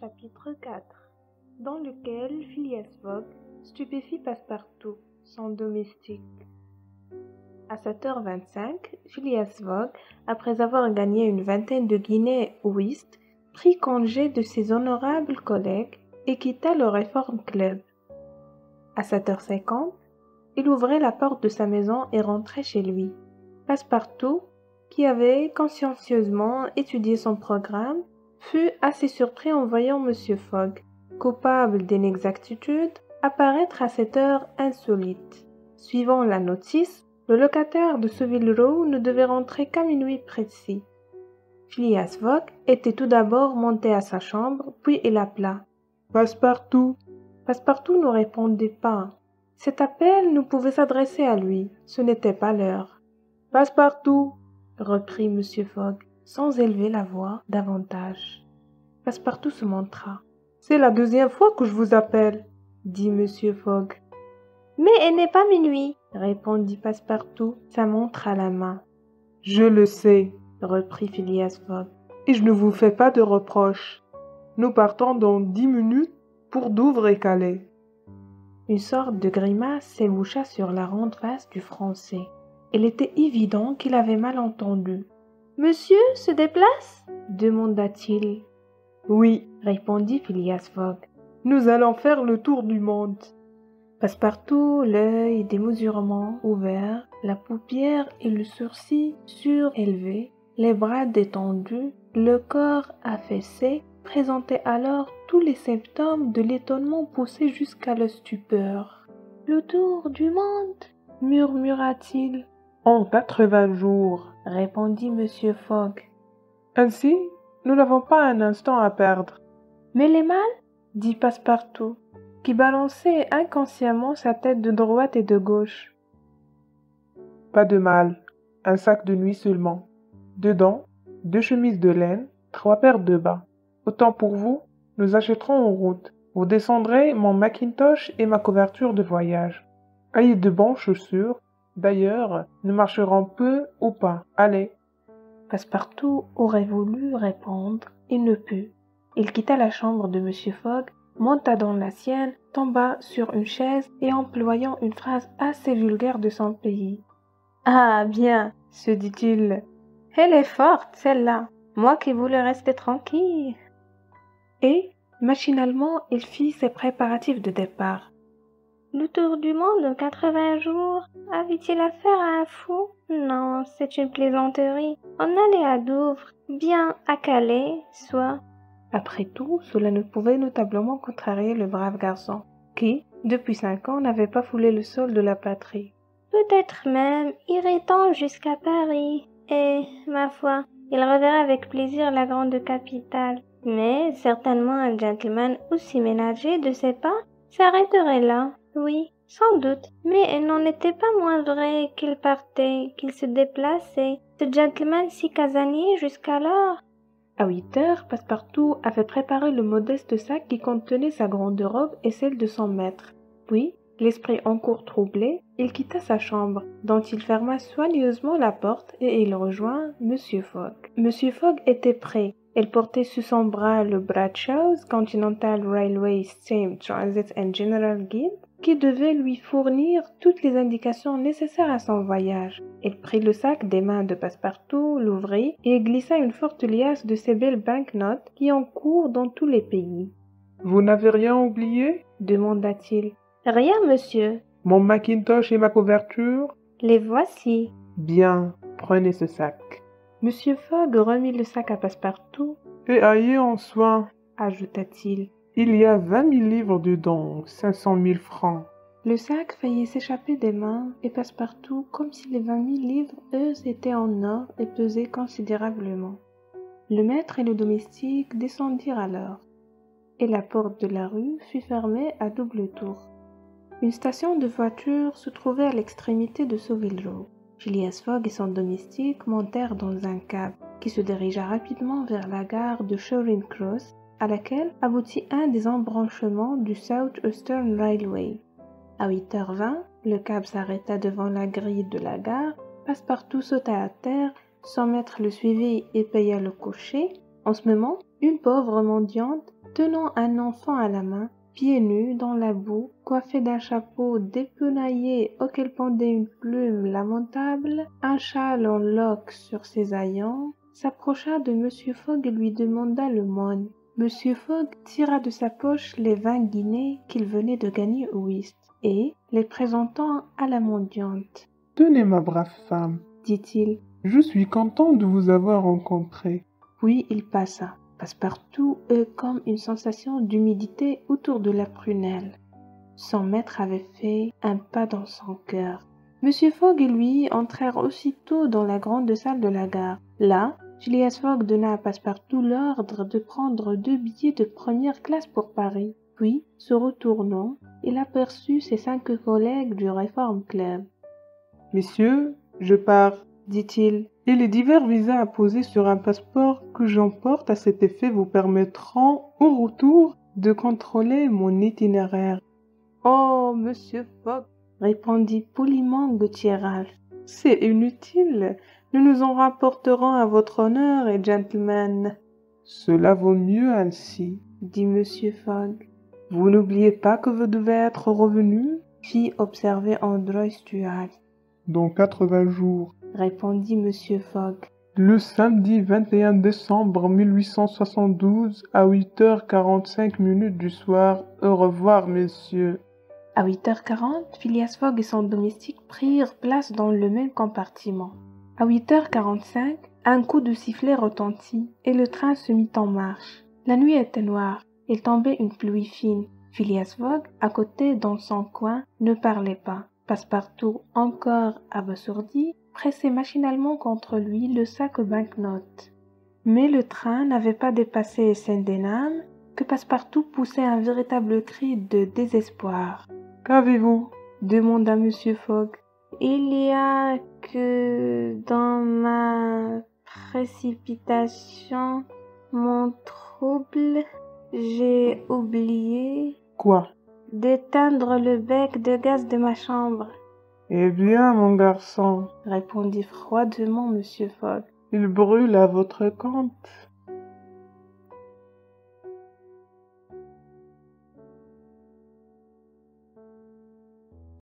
Chapitre 4 dans lequel Phileas Fogg stupéfie Passepartout, son domestique. À 7h25, Phileas Fogg, après avoir gagné une vingtaine de guinées au whist, prit congé de ses honorables collègues et quitta le Reform Club. À 7h50, il ouvrait la porte de sa maison et rentrait chez lui. Passepartout, qui avait consciencieusement étudié son programme, fut assez surpris en voyant M. Fogg, coupable d'inexactitude, apparaître à cette heure insolite. Suivant la notice, le locataire de Savile Row ne devait rentrer qu'à minuit précis. Phileas Fogg était tout d'abord monté à sa chambre, puis il appela « Passepartout ». Passepartout ne répondait pas. Cet appel ne pouvait s'adresser à lui, ce n'était pas l'heure. « Passepartout », reprit M. Fogg, sans élever la voix davantage. Passepartout se montra. « C'est la deuxième fois que je vous appelle, » dit M. Fogg. « Mais il n'est pas minuit, » répondit Passepartout, sa montre à la main. « Je le sais, » reprit Phileas Fogg, « et je ne vous fais pas de reproches. Nous partons dans 10 minutes pour Douvres et Calais. » Une sorte de grimace s'éboucha sur la ronde face du Français. Il était évident qu'il avait mal entendu. « Monsieur se déplace » demanda-t-il. « Oui, » répondit Phileas Fogg. « Nous allons faire le tour du monde. » Passepartout, l'œil démesurément ouvert, la paupière et le sourcil surélevés, les bras détendus, le corps affaissé, présentait alors tous les symptômes de l'étonnement poussé jusqu'à la stupeur. « Le tour du monde » murmura-t-il. « En 80 jours, » répondit M. Fogg. « Ainsi, nous n'avons pas un instant à perdre. »« Mais les malles » dit Passepartout, qui balançait inconsciemment sa tête de droite et de gauche. « Pas de malles, un sac de nuit seulement. Dedans, 2 chemises de laine, 3 paires de bas. Autant pour vous, nous achèterons en route. Vous descendrez mon Macintosh et ma couverture de voyage. Ayez de bonnes chaussures. D'ailleurs, nous marcherons peu ou pas. Allez. » Passepartout aurait voulu répondre, il ne put. Il quitta la chambre de M. Fogg, monta dans la sienne, tomba sur une chaise et employant une phrase assez vulgaire de son pays. « Ah bien, se dit-il, elle est forte, celle-là, moi qui voulais rester tranquille. » Et, machinalement, il fit ses préparatifs de départ. Le tour du monde en 80 jours, avait-il affaire à un fou? Non, c'est une plaisanterie. On allait à Douvres, bien à Calais, soit. Après tout, cela ne pouvait notablement contrarier le brave garçon, qui, depuis 5 ans, n'avait pas foulé le sol de la patrie. Peut-être même irait-on jusqu'à Paris, et, ma foi, il reverrait avec plaisir la grande capitale. Mais certainement un gentleman aussi ménager de ses pas s'arrêterait là. Oui, sans doute, mais il n'en était pas moins vrai qu'il partait, qu'il se déplaçait, ce gentleman si casanier jusqu'alors. À 8 heures, Passepartout avait préparé le modeste sac qui contenait sa grande robe et celle de son maître. Puis, l'esprit encore troublé, il quitta sa chambre, dont il ferma soigneusement la porte et il rejoint M. Fogg. M. Fogg était prêt. Il portait sous son bras le Bradshaw's Continental Railway Steam Transit and General Guide, qui devait lui fournir toutes les indications nécessaires à son voyage. Il prit le sac des mains de Passepartout, l'ouvrit et glissa une forte liasse de ces belles banknotes qui en courent dans tous les pays. « Vous n'avez rien oublié ?» demanda-t-il. « Rien, monsieur. »« Mon Macintosh et ma couverture ?»« Les voici. »« Bien, prenez ce sac. » Monsieur Fogg remit le sac à Passepartout. « Et ayez en soin, » ajouta-t-il. « Il y a 20 000 livres dedans, 500 000 francs. » Le sac faillit s'échapper des mains, et Passepartout, comme si les 20 000 livres, eussent été en or et pesaient considérablement. Le maître et le domestique descendirent alors, et la porte de la rue fut fermée à double tour. Une station de voitures se trouvait à l'extrémité de Savile Row. Phileas Fogg et son domestique montèrent dans un cab qui se dirigea rapidement vers la gare de Charing Cross, à laquelle aboutit un des embranchements du South Eastern Railway. À 8h20, le cab s'arrêta devant la grille de la gare. Passepartout sauta à terre, son maître le suivit et paya le cocher. En ce moment, une pauvre mendiante, tenant un enfant à la main, pieds nus dans la boue, coiffé d'un chapeau dépenaillé auquel pendait une plume lamentable, un châle en loques sur ses haillons, s'approcha de Monsieur Fogg et lui demanda l'aumône. Monsieur Fogg tira de sa poche les 20 guinées qu'il venait de gagner au whist, et, les présentant à la mendiante. « Tenez, ma brave femme, dit-il. Je suis content de vous avoir rencontré. » Puis il passa. Passepartout eut comme une sensation d'humidité autour de la prunelle. Son maître avait fait un pas dans son cœur. Monsieur Fogg et lui entrèrent aussitôt dans la grande salle de la gare. Là, Phileas Fogg donna à Passepartout l'ordre de prendre 2 billets de première classe pour Paris. Puis, se retournant, il aperçut ses 5 collègues du Reform Club. « Messieurs, je pars, dit-il, et les divers visas apposés sur un passeport que j'emporte à cet effet vous permettront, au retour, de contrôler mon itinéraire. »« Oh, monsieur Fogg, répondit poliment Gauthier Ralph, c'est inutile. Nous nous en rapporterons à votre honneur et gentlemen. »« Cela vaut mieux ainsi, dit monsieur Fogg. »« Vous n'oubliez pas que vous devez être revenu, fit observer Andrew Stuart. »« Dans 80 jours, répondit monsieur Fogg. »« Le samedi 21 décembre 1872 à 8h45 du soir. Au revoir, messieurs. » À 8h40, Phileas Fogg et son domestique prirent place dans le même compartiment. À 8h45, un coup de sifflet retentit et le train se mit en marche. La nuit était noire. Il tombait une pluie fine. Phileas Fogg, à côté dans son coin, ne parlait pas. Passepartout, encore abasourdi, pressait machinalement contre lui le sac banknotes. Mais le train n'avait pas dépassé Sydenham que Passepartout poussait un véritable cri de désespoir. « Qu'avez-vous » demanda M. Fogg. « Il y a que dans ma précipitation, mon trouble, j'ai oublié... » « Quoi ?»« D'éteindre le bec de gaz de ma chambre. »« Eh bien, mon garçon, répondit froidement M. Fogg. Il brûle à votre compte. »